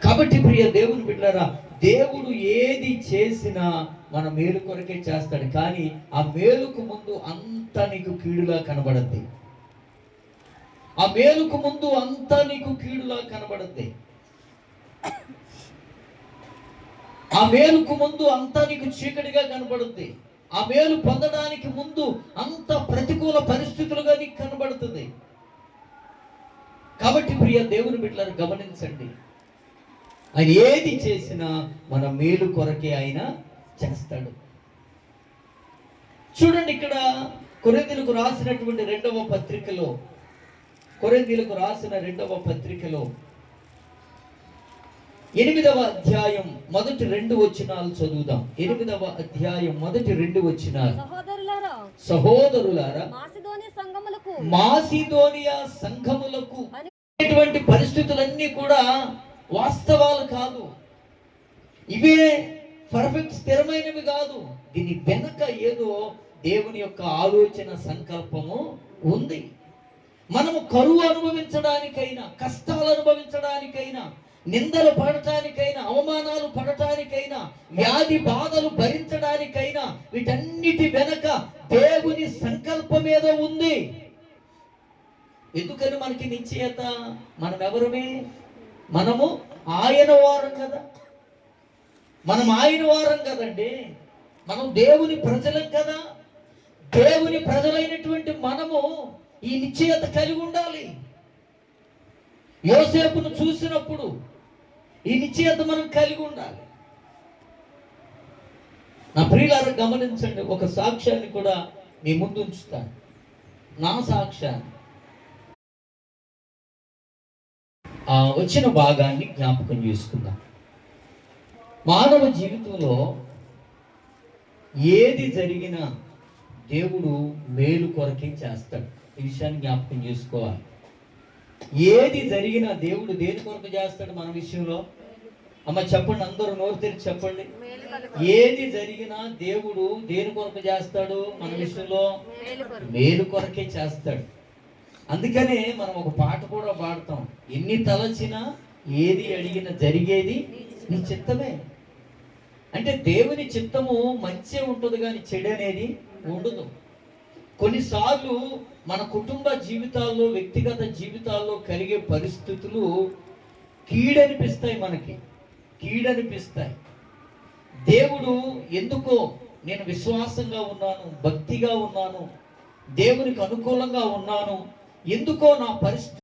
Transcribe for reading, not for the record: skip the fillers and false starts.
కాబట్టి ప్రియ దేవుని బిడ్డలారా, దేవుడు ఏది చేసినా మన మేలు కొరకే చేస్తాడు. కానీ ఆ మేలుకు ముందు అంతా నీకు కీడులా కనబడద్ది. ఆ మేలుకు ముందు అంతా నీకు కీడులా కనబడద్ది. ఆ మేలుకు ముందు అంతా నీకు చీకటిగా కనబడుద్ది. ఆ మేలు పొందడానికి ముందు అంత ప్రతికూల పరిస్థితులుగా నీకు కనబడుతుంది. కాబట్టి ప్రియ దేవుని బిడ్డలను గమనించండి, ఆయన ఏది చేసినా మన మేలు కొరకే ఆయన చేస్తాడు. చూడండి, ఇక్కడ కొరింథీయులకు రాసినటువంటి రెండవ పత్రికలో 8వ అధ్యాయం మొదటి 2 వచనాలు చదువుదాం. 8వ అధ్యాయం మొదటి 2 వచనాలు. సహోదరులారా, మాసిదోనియా సంఘములకు ఇటువంటి పరిస్థితులన్నీ కూడా వాస్తవాలు కాదు. ఇవే పర్ఫెక్ట్ స్థిరమైనవి కాదు. దీని వెనక ఏదో దేవుని యొక్క ఆలోచన సంకల్పము ఉంది. మనము కరువు అనుభవించడానికైనా, కష్టాలు అనుభవించడానికైనా, నిందలు పడటానికైనా, అవమానాలు పడటానికైనా, వ్యాధి బాధలు భరించడానికైనా, వీటన్నిటి వెనక దేవుని సంకల్పం ఏదో ఉంది. ఎందుకని మనకి నిశ్చయత? మనం ఎవరమే? మనము ఆయన వారం కదా. మనం ఆయన వారం కదండి. మనం దేవుని ప్రజలం కదా. దేవుని ప్రజలైనటువంటి మనము ఈ నిశ్చయత కలిగి ఉండాలి. యోసేపును చూసినప్పుడు ఈ నిశ్చయత మనం కలిగి ఉండాలి. నా ప్రియులారా, గమనించండి, ఒక సాక్ష్యాన్ని కూడా మీ ముందు ఉంచుతాను. నా సాక్ష్యాన్ని వచ్చిన భాగాన్ని జ్ఞాపకం చేసుకుందాం. మానవ జీవితంలో ఏది జరిగినా దేవుడు మేలు కొరకే చేస్తాడు. ఈ విషయాన్ని జ్ఞాపకం చేసుకోవాలి. ఏది జరిగినా దేవుడు దేని కొరకు చేస్తాడు మన విషయంలో? అమ్మ చెప్పండి, అందరూ నోరు తెరిచి చెప్పండి. ఏది జరిగినా దేవుడు దేని కొరకు చేస్తాడు మన విషయంలో? మేలు కొరకే చేస్తాడు. అందుకనే మనం ఒక పాట కూడా పాడతాం, ఎన్ని తలచినా ఏది అడిగినా జరిగేది నీ చిత్తమే. అంటే దేవుని చిత్తము మంచి ఉంటుంది కానీ చెడు అనేది ఉండదు. కొన్నిసార్లు మన కుటుంబ జీవితాల్లో, వ్యక్తిగత జీవితాల్లో కలిగే పరిస్థితులు కీడనిపిస్తాయి, మనకి కీడనిపిస్తాయి. దేవుడు ఎందుకో నేను విశ్వాసంగా ఉన్నాను, భక్తిగా ఉన్నాను, దేవునికి అనుకూలంగా ఉన్నాను, ఎందుకో నా పరిస్థితి